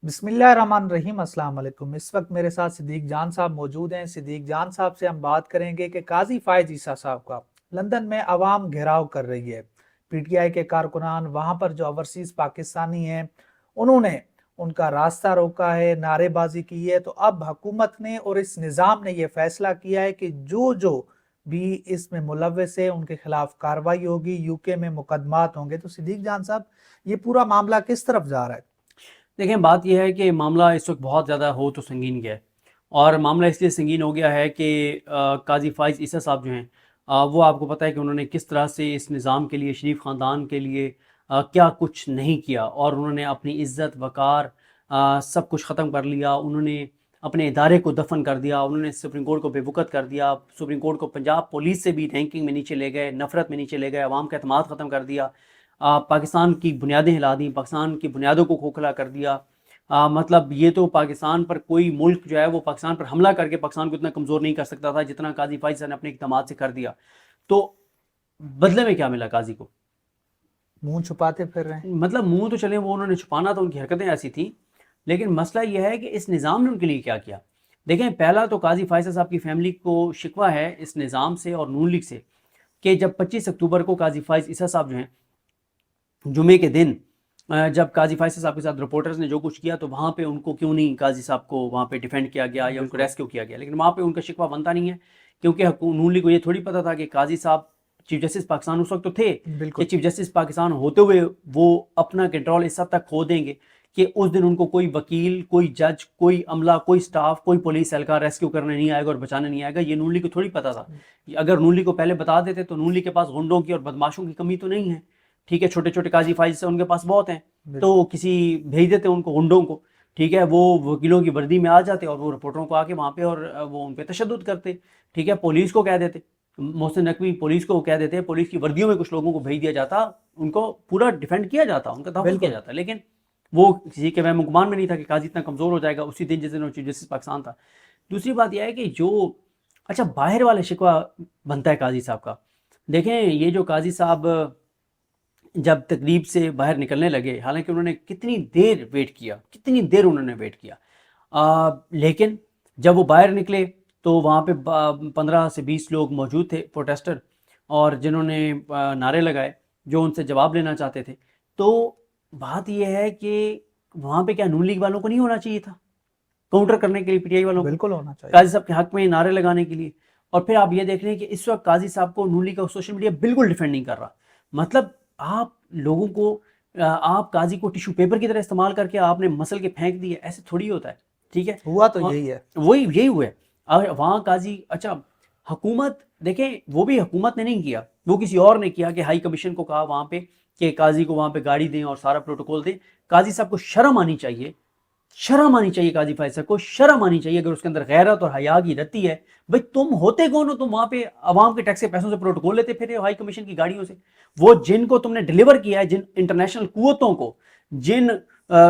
بسم اللہ الرحمن الرحیم۔ السلام علیکم۔ اس وقت میرے ساتھ صدیق جان صاحب موجود ہیں۔ صدیق جان صاحب سے ہم بات کریں گے کہ قاضی فائز عیسیٰ صاحب کا لندن میں عوام گھیراؤ کر رہی ہے۔ پی ٹی آئی کے کارکنان وہاں پر جو اوورسیز پاکستانی ہیں انہوں نے ان کا راستہ روکا ہے، نعرے بازی کی ہے۔ تو اب حکومت نے اور اس نظام نے یہ فیصلہ کیا ہے کہ جو بھی اس میں ملوث ہے ان کے خلاف کارروائی ہوگی، یو کے میں مقدمات ہوں گے۔ تو صدیق جان صاحب، یہ پورا معاملہ کس طرف جا رہا ہے؟ دیکھیں، بات یہ ہے کہ معاملہ اس وقت بہت زیادہ ہو تو سنگین گیا ہے، اور معاملہ اس لیے سنگین ہو گیا ہے کہ قاضی فائز عیسیٰ صاحب جو ہیں وہ آپ کو پتہ ہے کہ انہوں نے کس طرح سے اس نظام کے لیے، شریف خاندان کے لیے کیا کچھ نہیں کیا، اور انہوں نے اپنی عزت وقار سب کچھ ختم کر لیا۔ انہوں نے اپنے ادارے کو دفن کر دیا، انہوں نے سپریم کورٹ کو بے وقت کر دیا، سپریم کورٹ کو پنجاب پولیس سے بھی رینکنگ میں نیچے لے گئے، نفرت میں نیچے لے گئے، عوام کا اعتماد ختم کر دیا، پاکستان کی بنیادیں ہلا دیں، پاکستان کی بنیادوں کو کھوکھلا کر دیا۔ مطلب یہ تو پاکستان پر کوئی ملک جو ہے وہ پاکستان پر حملہ کر کے پاکستان کو اتنا کمزور نہیں کر سکتا تھا جتنا قاضی فائز نے اپنے اقدامات سے کر دیا۔ تو بدلے میں کیا ملا قاضی کو؟ منہ چھپاتے پھر رہے ہیں۔ مطلب منہ تو چلیں، وہ انہوں نے چھپانا تو ان کی حرکتیں ایسی تھیں، لیکن مسئلہ یہ ہے کہ اس نظام نے ان کے لیے کیا کیا۔ دیکھیں، پہلا تو قاضی فائز صاحب کی فیملی کو شکوہ ہے اس نظام سے اور نون لیگ سے کہ جب 25 اکتوبر کو قاضی فائز عیسیٰ صاحب جو ہیں جمعے کے دن جب قاضی فائز صاحب کے ساتھ رپورٹرز نے جو کچھ کیا تو وہاں پہ ان کو کیوں نہیں قاضی صاحب کو وہاں پہ ڈیفینڈ کیا گیا یا ان کو ریسکیو کیا گیا، لیکن وہاں پہ ان کا شکوہ بنتا نہیں ہے، کیونکہ نون لیگ کو یہ تھوڑی پتہ تھا کہ قاضی صاحب چیف جسٹس پاکستان اس وقت تو تھے کہ چیف جسٹس پاکستان ہوتے ہوئے وہ اپنا کنٹرول اس حد تک کھو دیں گے کہ اس دن ان کو کوئی وکیل، کوئی جج، کوئی عملہ، کوئی سٹاف، کوئی پولیس اہلکار ریسکیو کرنے نہیں آئے گا اور بچانے نہیں آئے گا۔ یہ نون لیگ کو تھوڑی پتہ تھا۔ اگر نون لیگ کو پہلے بتا دیتے تو نون لیگ کے پاس غنڈوں کی اور بدماشوں کی کمی تو نہیں ہے، ٹھیک ہے، چھوٹے چھوٹے قاضی فائز سے ان کے پاس بہت ہیں، تو کسی بھیج دیتے ان کو غنڈوں کو، ٹھیک ہے، وہ وکیلوں کی وردی میں آ جاتے اور وہ رپورٹروں کو آ کے وہاں پہ اور وہ ان پہ تشدد کرتے، ٹھیک ہے، پولیس کو کہہ دیتے، محسن نقوی پولیس کو کہہ دیتے، پولیس کی وردیوں میں کچھ لوگوں کو بھیج دیا جاتا، ان کو پورا ڈیفینڈ کیا جاتا، ان کا تحفظ کیا جاتا، لیکن وہ کسی کے وہم گمان میں نہیں تھا کہ قاضی اتنا کمزور ہو جائے گا اسی دن جس دن وہ چیف جسٹس پاکستان تھا۔ دوسری بات یہ ہے کہ جو اچھا باہر والے شکوہ بنتا ہے قاضی صاحب کا، دیکھیں یہ جو قاضی صاحب جب تقریب سے باہر نکلنے لگے، حالانکہ انہوں نے کتنی دیر ویٹ کیا، کتنی دیر انہوں نے ویٹ کیا، لیکن جب وہ باہر نکلے تو وہاں پہ 15 سے 20 لوگ موجود تھے پروٹیسٹر، اور جنہوں نے نعرے لگائے جو ان سے جواب لینا چاہتے تھے۔ تو بات یہ ہے کہ وہاں پہ کیا نون لیگ والوں کو نہیں ہونا چاہیے تھا کاؤنٹر کرنے کے لیے، پی ٹی آئی والوں کو بالکل ہونا چاہیے قاضی صاحب کے حق میں نعرے لگانے کے لیے؟ اور پھر آپ یہ دیکھ لیں کہ اس وقت قاضی صاحب کو نون لیگ کا سوشل میڈیا بالکل ڈیفینڈ نہیں کر رہا۔ مطلب آپ لوگوں کو آپ قاضی کو ٹیشو پیپر کی طرح استعمال کر کے آپ نے مسل کے پھینک دیے، ایسے تھوڑی ہوتا ہے، ٹھیک ہے، ہوا تو یہی ہے، یہی ہوا ہے۔ اور وہاں قاضی اچھا حکومت، دیکھیں وہ بھی حکومت نے نہیں کیا، وہ کسی اور نے کیا کہ ہائی کمیشن کو کہا وہاں پہ کہ قاضی کو وہاں پہ گاڑی دیں اور سارا پروٹوکول دیں۔ قاضی صاحب کو شرم آنی چاہیے، شرم آنی چاہیے، قاضی فائز صاحب کو شرم آنی چاہیے اگر اس کے اندر غیرت اور حیا کی رتی ہے۔ بھئی تم ہوتے کون ہو؟ تم وہاں پہ عوام کے ٹیکس کے پیسوں سے پروٹوکول لیتے پھر ہائی کمیشن کی گاڑیوں سے، وہ جن کو تم نے ڈیلیور کیا ہے، جن انٹرنیشنل قوتوں کو، جن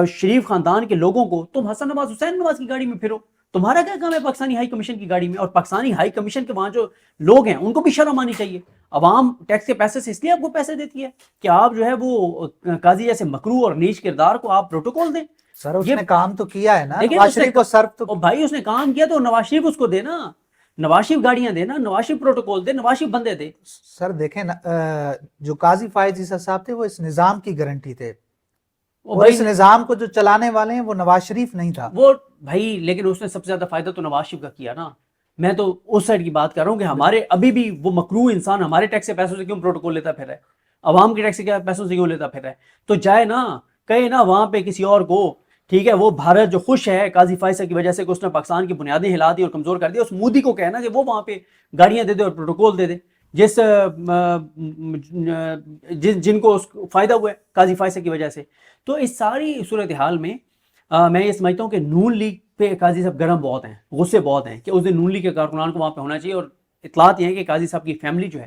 شریف خاندان کے لوگوں کو، تم حسن نواز، حسین نواز کی گاڑی میں پھرو، تمہارا کیا کام ہے پاکستانی ہائی کمیشن کی گاڑی میں؟ اور پاکستانی ہائی کمیشن کے وہاں جو لوگ ہیں ان کو بھی شرم آنی چاہیے۔ عوام ٹیکس کے پیسے سے اس لیے آپ کو پیسے دیتی ہے کہ آپ جو ہے وہ قاضی جیسے مکروہ اور نیچ کردار کو آپ پروٹوکول دیں۔ سر اس نے کام تو کیا ہے نا، لیکن نواز شریف کو صرف تو بھائی اس نے کام کیا تو نواز شریف اس کو دے نا، نواز شریف گاڑیاں دے نا، نواز شریف پروٹوکول دے، نواز شریف بندے دے۔ سر دیکھیں نا، جو قاضی فائز عیسیٰ صاحب تھے وہ اس نظام کی گارنٹی تھے، اور اس نظام کو جو چلانے والے ہیں وہ نواز شریف نہیں تھا وہ بھائی، لیکن اس نے سب سے زیادہ فائدہ تو نواز شریف کا کیا نا۔ میں تو اس سائڈ کی بات کر رہا ہوں کہ ہمارے ابھی بھی وہ مکروہ انسان ہمارے ٹیکس کے پیسوں سے کیوں پروٹوکول لیتا پھر ہے، عوام کے ٹیکس کے پیسوں سے کیوں لیتا پھر ہے؟ تو جائے نا، کہے نا وہاں پہ کسی اور کو، ٹھیک ہے، وہ بھارت جو خوش ہے قاضی فائز کی وجہ سے کہ اس نے پاکستان کی بنیادیں ہلا دی اور کمزور کر دی، اس مودی کو کہنا کہ وہ وہاں پہ گاڑیاں دے دے اور پروٹوکول دے دے جن کو فائدہ ہوا ہے قاضی فائز کی وجہ سے۔ تو اس ساری صورتحال میں میں یہ سمجھتا ہوں کہ نون لیگ پہ قاضی صاحب گرم بہت ہیں، غصے بہت ہیں کہ اس دن نون لیگ کے کارکنان کو وہاں پہ ہونا چاہیے۔ اور اطلاعات یہ ہیں کہ قاضی صاحب کی فیملی جو ہے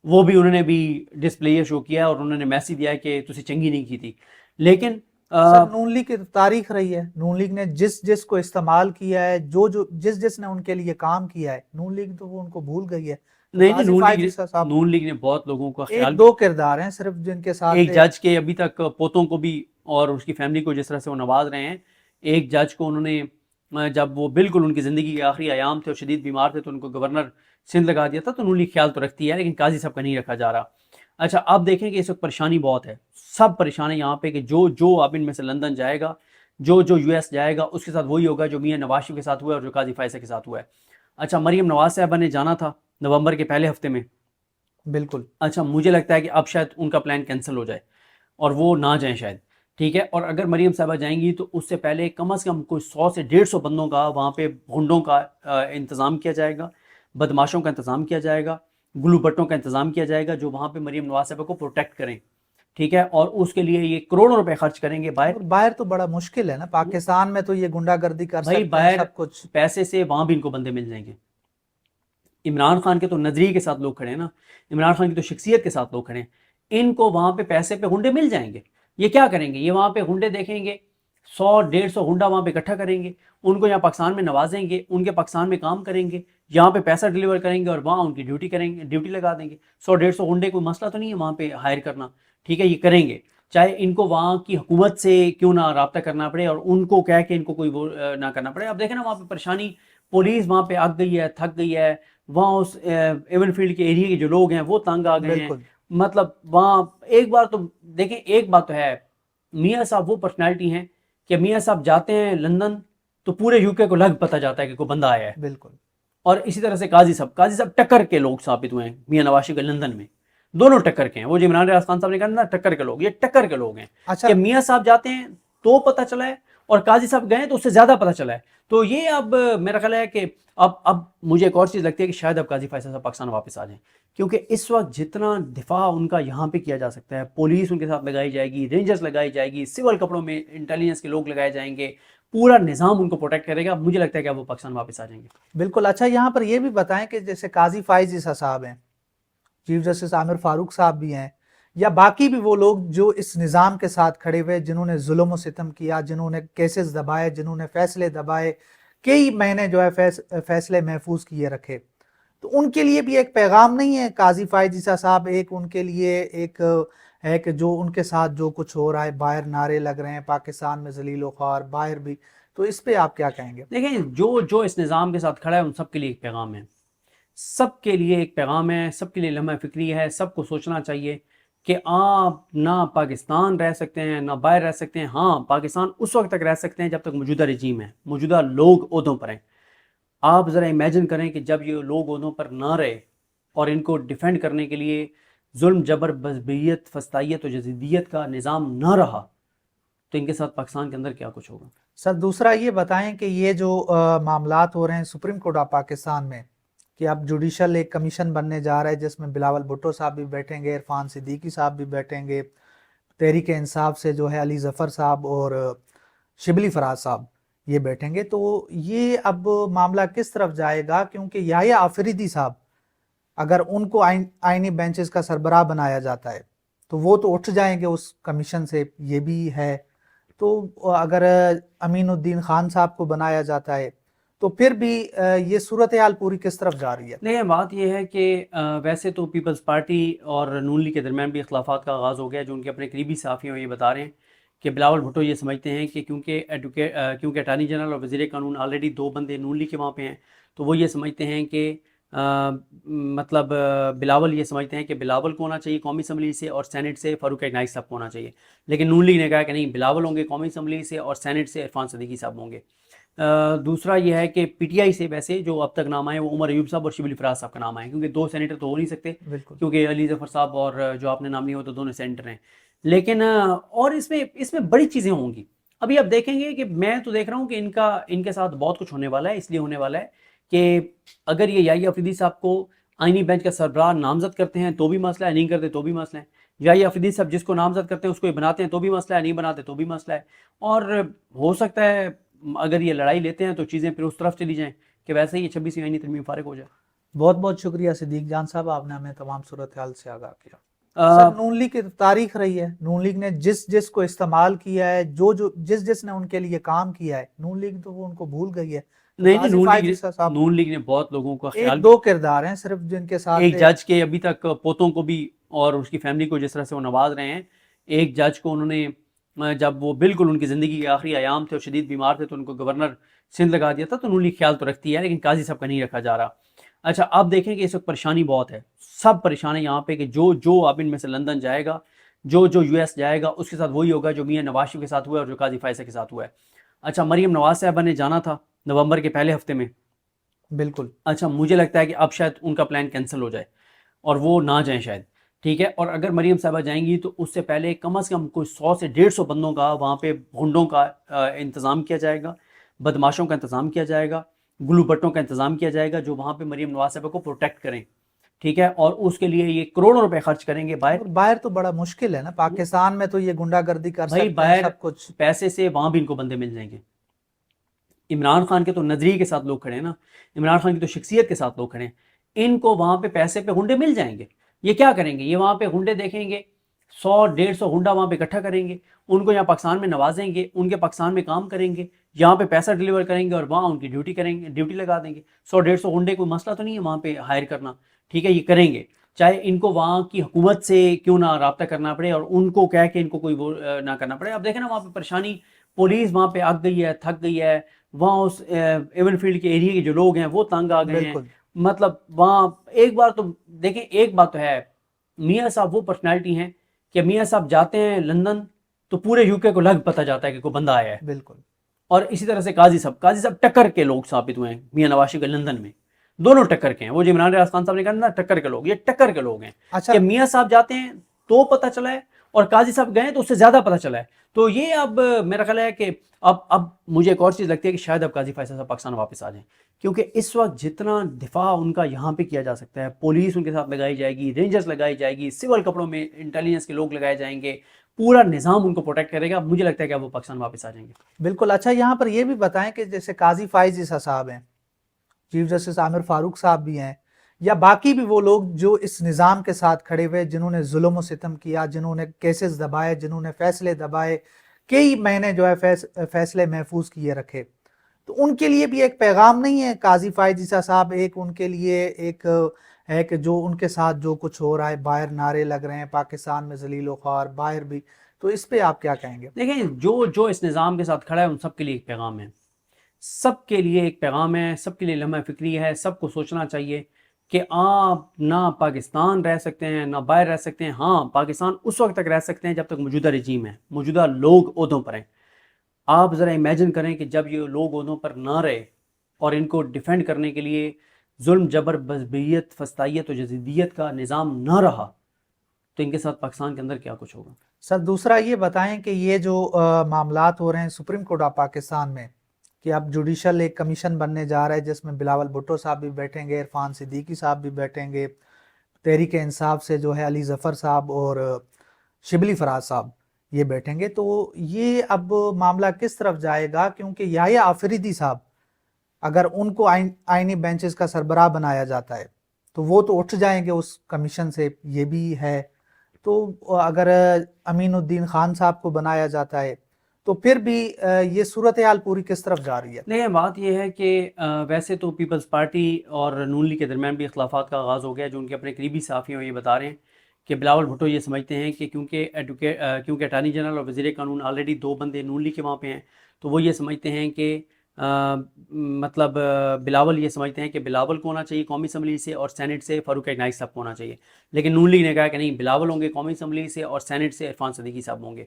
وہ بھی انہوں نے بھی ڈسپلے شو کیا ہے اور انہوں نے میسیج دیا ہے کہ تسی چنگی نہیں کی تھی، لیکن سر نون لیگ کی تاریخ رہی ہے، نون لیگ نے جس کو استعمال کیا ہے، جس نے ان کے لیے کام کیا ہے، نون لیگ تو وہ ان کو بھول گئی ہے۔ نہیں، نون لیگ نے بہت لوگوں کا خیال، ایک دو کردار ہیں صرف جن کے ساتھ، ایک جج کے ابھی تک پوتوں کو بھی اور اس کی فیملی کو جس طرح سے وہ نواز رہے ہیں ایک جج کو انہوں نے جب وہ بالکل ان کی زندگی کے آخری ایام تھے اور شدید بیمار تھے تو ان کو گورنر سندھ لگا دیا تھا. تو نون لیگ خیال تو رکھتی ہے لیکن قاضی صاحب کا نہیں رکھا جا رہا. اچھا اب دیکھیں کہ اس وقت پریشانی بہت ہے, سب پریشان ہیں یہاں پہ کہ جو اب ان میں سے لندن جائے گا, جو یو ایس جائے گا, اس کے ساتھ وہی ہوگا جو میاں نواز شریف کے ساتھ ہوا ہے اور جو قاضی فائزہ کے ساتھ ہوا ہے. اچھا مریم نواز صاحبہ نے جانا تھا نومبر کے پہلے ہفتے میں. بالکل. اچھا مجھے لگتا ہے کہ اب شاید ان کا پلان کینسل ہو جائے اور وہ نہ جائیں شاید, ٹھیک ہے. اور اگر مریم صاحبہ جائیں گی تو اس سے پہلے کم از کم کوئی 100 سے 150 بندوں کا وہاں پہ گنڈوں کا انتظام کیا جائے گا, بدماشوں کا انتظام کیا جائے گا, گلو بٹوں کا انتظام کیا جائے گا جو وہاں پہ مریم نواز صاحبہ کو پروٹیکٹ کریں, ٹھیک ہے. اور اس کے لیے یہ کروڑوں روپے خرچ کریں گے باہر. اور باہر تو بڑا مشکل ہے نا, پاکستان میں تو یہ گنڈا گردی کر بھائی سکتے ہیں باہر سب کچھ. پیسے سے وہاں بھی ان کو بندے مل جائیں گے. عمران خان کے تو نظریے کے ساتھ لوگ کھڑے ہیں نا, عمران خان کی تو شخصیت کے ساتھ لوگ کھڑے ہیں. ان کو وہاں پہ پیسے پہ گنڈے مل جائیں گے. یہ کیا کریں گے, یہ وہاں پہ گنڈے دیکھیں گے, 100-150 گنڈا وہاں پہ اکٹھا کریں گے, ان کو یہاں پاکستان میں نوازیں گے, ان کے پاکستان میں کام کریں گے, یہاں پہ پیسہ ڈلیور کریں گے اور وہاں ان کی ڈیوٹی کریں گے, ڈیوٹی لگا دیں گے. 100-150 گنڈے کوئی مسئلہ تو نہیں ہے وہاں پہ ہائر کرنا, ٹھیک ہے. یہ کریں گے چاہے ان کو وہاں کی حکومت سے کیوں نہ رابطہ کرنا پڑے اور ان کو کہہ کہ ان کو کوئی وہ نہ کرنا پڑے. اب دیکھیں نا وہاں پہ پریشانی, پولیس وہاں پہ آگ گئی ہے, تھک گئی ہے. وہاں اس ایون فیلڈ کے ایریے کے جو لوگ ہیں وہ تنگ آ گئے ہیں. بالکل. مطلب وہاں ایک بار تو دیکھیں, ایک بات تو ہے, میاں صاحب وہ پرسنالٹی ہیں کہ میاں صاحب جاتے ہیں لندن تو پورے یو کے کو لگ پتہ جاتا ہے کہ کوئی بندہ آیا ہے. بالکل. اور اسی طرح سے قاضی صاحب ٹکر کے لوگ ثابت ہوئے ہیں میاں نواز شریف کے لندن میں, دونوں ٹکر کے ہیں. وہ جو عمران ریاض خان صاحب نے کہا نا ٹکر کے لوگ, یہ ٹکر کے لوگ ہیں. اچھا کہ میاں صاحب جاتے ہیں تو پتہ چلا ہے اور قاضی صاحب گئے تو اس سے زیادہ پتہ چلا ہے. تو یہ اب میرا خیال ہے کہ اب مجھے ایک اور چیز لگتی ہے کہ شاید اب قاضی فیصل صاحب پاکستان واپس آ جائیں, کیونکہ اس وقت جتنا دفاع ان کا یہاں پہ کیا جا سکتا ہے, پولیس ان کے ساتھ لگائی جائے گی, رینجرز لگائی جائے گی, سول کپڑوں میں انٹیلیجنس کے لوگ لگائے جائیں گے, پورا نظام ان کو پروٹیکٹ کرے گا. مجھے لگتا ہے کہ اب وہ پاکستان واپس آ جائیں گے. بالکل. اچھا یہاں پر یہ بھی بتائیں کہ جیسے قاضی فائز عیسیٰ صاحب ہیں, چیف جسٹس عامر فاروق صاحب بھی ہیں, یا باقی بھی وہ لوگ جو اس نظام کے ساتھ کھڑے ہوئے, جنہوں نے ظلم و ستم کیا, جنہوں نے کیسز دبائے, جنہوں نے فیصلے دبائے, کئی مہینے جو ہے فیصلے محفوظ کیے رکھے, تو ان کے لیے بھی ایک پیغام نہیں ہے قاضی فائز عیسیٰ صاحب, ایک ان کے لیے ایک ہے کہ جو ان کے ساتھ جو کچھ ہو رہا ہے, باہر نعرے لگ رہے ہیں پاکستان میں ذلیل و خوار, باہر بھی, تو اس پہ آپ کیا کہیں گے؟ دیکھیں جو اس نظام کے ساتھ کھڑا ہے ان سب کے لیے ایک پیغام ہے, سب کے لیے ایک پیغام ہے, سب کے لیے لمحہ فکری ہے. سب کو سوچنا چاہیے کہ آپ نہ پاکستان رہ سکتے ہیں نہ باہر رہ سکتے ہیں. ہاں پاکستان اس وقت تک رہ سکتے ہیں جب تک موجودہ رجیم ہے, موجودہ لوگ عہدوں پر ہیں. آپ ذرا امیجن کریں کہ جب یہ لوگ عہدوں پر نہ رہے اور ان کو ڈیفینڈ کرنے کے لیے ظلم, جبر, بزبیت, فسطائیت و جزیدیت کا نظام نہ رہا تو ان کے ساتھ پاکستان کے اندر کیا کچھ ہوگا. سر دوسرا یہ بتائیں کہ یہ جو معاملات ہو رہے ہیں سپریم کورٹ آف پاکستان میں, کہ اب جوڈیشل ایک کمیشن بننے جا رہا ہے جس میں بلاول بھٹو صاحب بھی بیٹھیں گے, عرفان صدیقی صاحب بھی بیٹھیں گے, تحریک انصاف سے جو ہے علی ظفر صاحب اور شبلی فراز صاحب یہ بیٹھیں گے. تو یہ اب معاملہ کس طرف جائے گا, کیونکہ یحییٰ آفریدی صاحب اگر ان کو آئینی بینچز کا سربراہ بنایا جاتا ہے تو وہ تو اٹھ جائیں گے اس کمیشن سے, یہ بھی ہے. تو اگر امین الدین خان صاحب کو بنایا جاتا ہے تو پھر بھی یہ صورتحال پوری کس طرف جا رہی ہے؟ نہیں, بات یہ ہے کہ ویسے تو پیپلز پارٹی اور نون لیگ کے درمیان بھی اختلافات کا آغاز ہو گیا, جو ان کے اپنے قریبی صحافی ہیں یہ بتا رہے ہیں کہ بلاول بھٹو یہ سمجھتے ہیں کہ کیونکہ اٹارنی جنرل اور وزیر قانون آلریڈی 2 بندے نون لیگ کے وہاں پہ ہیں, تو وہ یہ سمجھتے ہیں کہ مطلب بلاول یہ سمجھتے ہیں کہ بلاول کو ہونا چاہیے قومی اسمبلی سے اور سینٹ سے فاروق عنایت صاحب کو ہونا چاہیے. لیکن نون لیگ نے کہا کہ نہیں, بلاول ہوں گے قومی اسمبلی سے اور سینٹ سے عرفان صدیقی صاحب ہوں گے. دوسرا یہ ہے کہ پی ٹی آئی سے ویسے جو اب تک نام آئے وہ عمر ایوب صاحب اور شبلی فراز صاحب کا نام آئے, کیونکہ 2 سینیٹر تو ہو نہیں سکتے, بالکل. کیونکہ علی ظفر صاحب اور جو آپ نے نام لیا وہ تو دونوں سینیٹر ہیں. لیکن اور اس میں بڑی چیزیں ہوں گی. ابھی آپ دیکھیں گے کہ میں تو دیکھ رہا ہوں کہ ان کے ساتھ بہت کچھ ہونے والا ہے. اس لیے ہونے والا ہے کہ اگر یہ یحییٰ آفریدی صاحب کو آئینی بینچ کا سربراہ نامزد کرتے ہیں تو بھی مسئلہ ہے, نہیں کرتے تو بھی مسئلہ ہے. یحییٰ آفریدی صاحب جس کو نامزد کرتے ہیں اس کو یہ بناتے ہیں تو بھی مسئلہ ہے, نہیں بناتے تو بھی مسئلہ ہے. اور ہو سکتا ہے اگر یہ لڑائی لیتے ہیں تو چیزیں پھر اس طرف چلی جائیں کہ ویسے ہی 26ویں آئینی ترمیم فارغ ہو جائے. بہت بہت شکریہ صدیق جان صاحب, آپ نے ہمیں تمام صورتحال سے آگاہ کیا. سر نون لیگ کی تاریخ رہی ہے, نون لیگ نے جس کو استعمال کیا ہے, جس نے ان کے لیے کام کیا ہے, نون لیگ تو وہ ان کو بھول گئی ہے. نہیں, نون لیگ نے بہت لوگوں کا خیال, 2 کردار ہیں صرف جن کے ساتھ, ایک جج کے ابھی تک پوتوں کو بھی اور اس کی فیملی کو جس طرح سے وہ نواز رہے ہیں, ایک جج کو انہوں نے جب وہ بالکل ان کی زندگی کے آخری ایام تھے اور شدید بیمار تھے تو ان کو گورنر سندھ لگا دیا تھا، تو نون لیگ خیال تو رکھتی ہے لیکن قاضی صاحب کا نہیں رکھا جا رہا۔ اچھا اب دیکھیں کہ اس وقت پریشانی بہت ہے، سب پریشان ہیں یہاں پہ کہ جو اب ان میں سے لندن جائے گا، جو یو ایس جائے گا، اس کے ساتھ وہی ہوگا جو میاں نواز شریف کے ساتھ ہوا ہے اور جو قاضی فائزہ کے ساتھ ہوا ہے۔ اچھا مریم نواز صاحبہ نے جانا تھا نومبر کے پہلے ہفتے میں، بالکل اچھا مجھے لگتا ہے کہ اب شاید ان کا پلان کینسل ہو جائے اور وہ نہ جائیں شاید، ٹھیک ہے۔ اور اگر مریم صاحبہ جائیں گی تو اس سے پہلے کم از کم کوئی 100 سے 150 بندوں کا وہاں پہ گنڈوں کا انتظام کیا جائے گا، بدماشوں کا انتظام کیا جائے گا، گلو بٹوں کا انتظام کیا جائے گا جو وہاں پہ مریم نواز صاحبہ کو پروٹیکٹ کریں، ٹھیک ہے۔ اور اس کے لیے یہ کروڑوں روپے خرچ کریں گے باہر، اور باہر تو بڑا مشکل ہے نا، پاکستان میں تو یہ گنڈا گردی کر بھائی سکتے ہیں باہر سب کچھ۔ پیسے سے وہاں بھی ان کو بندے مل جائیں گے۔ عمران خان کے تو نظریے کے ساتھ لوگ کھڑے ہیں نا، عمران خان کی تو شخصیت کے ساتھ لوگ کھڑے ہیں، ان کو وہاں پہ پیسے پہ گنڈے مل جائیں گے۔ یہ کیا کریں گے؟ یہ وہاں پہ گنڈے دیکھیں گے، 100 150 گنڈا وہاں پہ اکٹھا کریں گے، ان کو یہاں پاکستان میں نوازیں گے، ان کے پاکستان میں کام کریں گے، یہاں پہ پیسہ ڈلیور کریں گے اور وہاں ان کی ڈیوٹی کریں گے، ڈیوٹی لگا دیں گے۔ 100 150 گنڈے کوئی مسئلہ تو نہیں ہے وہاں پہ ہائر کرنا، ٹھیک ہے، یہ کریں گے، چاہے ان کو وہاں کی حکومت سے کیوں نہ رابطہ کرنا پڑے اور ان کو کہہ کے ان کو کوئی وہ نہ کرنا پڑے۔ اب دیکھیں نا وہاں پہ پریشانی، پولیس وہاں پہ آگ گئی ہے، تھک گئی ہے، وہاں اس ایون فیلڈ کے ایریے کے جو لوگ ہیں وہ تنگ آ گئے ہیں۔ بالکل مطلب وہاں ایک بار تو دیکھیں، ایک بات تو ہے، میاں صاحب وہ پرسنالٹی ہیں کہ میاں صاحب جاتے ہیں لندن تو پورے یو کے کو لگ پتہ جاتا ہے کہ کوئی بندہ آیا ہے۔ بالکل اور اسی طرح سے قاضی صاحب ٹکر کے لوگ ثابت ہوئے ہیں میاں نواز شریف کے لندن میں، دونوں ٹکر کے ہیں۔ وہ جو عمران ریاض خان صاحب نے کہا نا ٹکر کے لوگ، یہ ٹکر کے لوگ ہیں اچھا کہ میاں صاحب جاتے ہیں تو پتہ چلا ہے اور قاضی صاحب گئے تو اس سے زیادہ پتہ چلا ہے۔ تو یہ اب میرا خیال ہے کہ اب مجھے ایک اور چیز لگتی ہے کہ شاید اب قاضی فیصل صاحب پاکستان واپس آ جائیں، کیونکہ اس وقت جتنا دفاع ان کا یہاں پہ کیا جا سکتا ہے، پولیس ان کے ساتھ لگائی جائے گی، رینجرز لگائی جائے گی، سول کپڑوں میں انٹیلیجنس کے لوگ لگائے جائیں گے، پورا نظام ان کو پروٹیکٹ کرے گا، مجھے لگتا ہے کہ اب وہ پاکستان واپس آ جائیں گے۔ بالکل۔ اچھا یہاں پر یہ بھی بتائیں کہ جیسے قاضی فائز عیسیٰ صاحب ہیں، چیف جسٹس عامر فاروق صاحب بھی ہیں، یا باقی بھی وہ لوگ جو اس نظام کے ساتھ کھڑے ہوئے، جنہوں نے ظلم و ستم کیا، جنہوں نے کیسز دبائے، جنہوں نے فیصلے دبائے، کئی مہینے جو ہے فیصلے محفوظ کیے رکھے، تو ان کے لیے بھی ایک پیغام نہیں ہے قاضی فائز عیسیٰ صاحب؟ ایک ان کے لیے ایک ہے کہ جو ان کے ساتھ جو کچھ ہو رہا ہے، باہر نعرے لگ رہے ہیں پاکستان میں ذلیل و خوار، باہر بھی، تو اس پہ آپ کیا کہیں گے؟ دیکھیں جو اس نظام کے ساتھ کھڑا ہے ان سب کے لیے ایک پیغام ہے، سب کے لیے ایک پیغام ہے، سب کے لیے لمحہ فکری ہے، سب کو سوچنا چاہیے کہ آپ نہ پاکستان رہ سکتے ہیں نہ باہر رہ سکتے ہیں۔ ہاں پاکستان اس وقت تک رہ سکتے ہیں جب تک موجودہ رجیم ہے، موجودہ لوگ عہدوں پر ہیں۔ آپ ذرا امیجن کریں کہ جب یہ لوگ عہدوں پر نہ رہے اور ان کو ڈیفینڈ کرنے کے لیے ظلم جبر بزبیت فسطائیت و جزیدیت کا نظام نہ رہا تو ان کے ساتھ پاکستان کے اندر کیا کچھ ہوگا۔ سر دوسرا یہ بتائیں کہ یہ جو معاملات ہو رہے ہیں سپریم کورٹ آف پاکستان میں، کہ اب جوڈیشل ایک کمیشن بننے جا رہا ہے جس میں بلاول بھٹو صاحب بھی بیٹھیں گے، عرفان صدیقی صاحب بھی بیٹھیں گے، تحریک انصاف سے جو ہے علی ظفر صاحب اور شبلی فراز صاحب یہ بیٹھیں گے، تو یہ اب معاملہ کس طرف جائے گا؟ کیونکہ یحییٰ آفریدی صاحب اگر ان کو آئینی بینچز کا سربراہ بنایا جاتا ہے تو وہ تو اٹھ جائیں گے اس کمیشن سے، یہ بھی ہے۔ تو اگر امین الدین خان صاحب کو بنایا جاتا ہے تو پھر بھی یہ صورتحال پوری کس طرف جا رہی ہے؟ نہیں بات یہ ہے کہ ویسے تو پیپلز پارٹی اور نون لیگ کے درمیان بھی اختلافات کا آغاز ہو گیا، جو ان کے اپنے قریبی صحافی ہیں یہ بتا رہے ہیں کہ بلاول بھٹو یہ سمجھتے ہیں کہ کیونکہ اٹارنی جنرل اور وزیر قانون آلریڈی 2 بندے نون لیگ کے وہاں پہ ہیں، تو وہ یہ سمجھتے ہیں کہ مطلب بلاول یہ سمجھتے ہیں کہ بلاول کو ہونا چاہیے قومی اسمبلی سے اور سینٹ سے فاروق نائک صاحب کو ہونا چاہیے، لیکن نون لیگ نے کہا کہ نہیں، بلاول ہوں گے قومی اسمبلی سے اور سینٹ سے عرفان صدیقی صاحب ہوں گے۔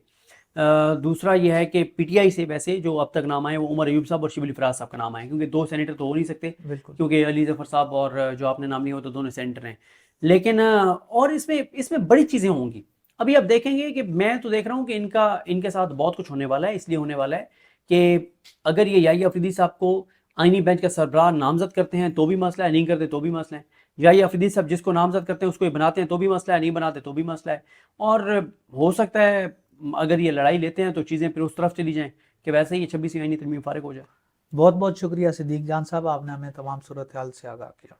دوسرا یہ ہے کہ پی ٹی آئی سے ویسے جو اب تک نام آئے وہ عمر ایوب صاحب اور شبلی فراز صاحب کا نام آئے، کیونکہ 2 سینیٹر تو ہو نہیں سکتے، بالکل کیونکہ علی ظفر صاحب اور جو آپ نے نام لیا وہ تو دونوں سینیٹر ہیں۔ لیکن اور اس میں بڑی چیزیں ہوں گی، ابھی آپ دیکھیں گے کہ میں تو دیکھ رہا ہوں کہ ان کے ساتھ بہت کچھ ہونے والا ہے، اس لیے ہونے والا ہے کہ اگر یہ یحییٰ آفریدی صاحب کو آئینی بینچ کا سربراہ نامزد کرتے ہیں تو بھی مسئلہ ہے، نہیں کرتے تو بھی مسئلہ ہے، یحییٰ آفریدی صاحب جس کو نامزد کرتے ہیں اس کو یہ بناتے ہیں تو بھی مسئلہ ہے، نہیں بناتے تو بھی مسئلہ ہے۔ اور ہو سکتا ہے اگر یہ لڑائی لیتے ہیں تو چیزیں پھر اس طرف چلی جائیں کہ ویسے ہی 26ویں آئینی ترمیم فارغ ہو جائے۔ بہت بہت شکریہ صدیق جان صاحب، آپ نے ہمیں تمام صورتحال سے آگاہ کیا۔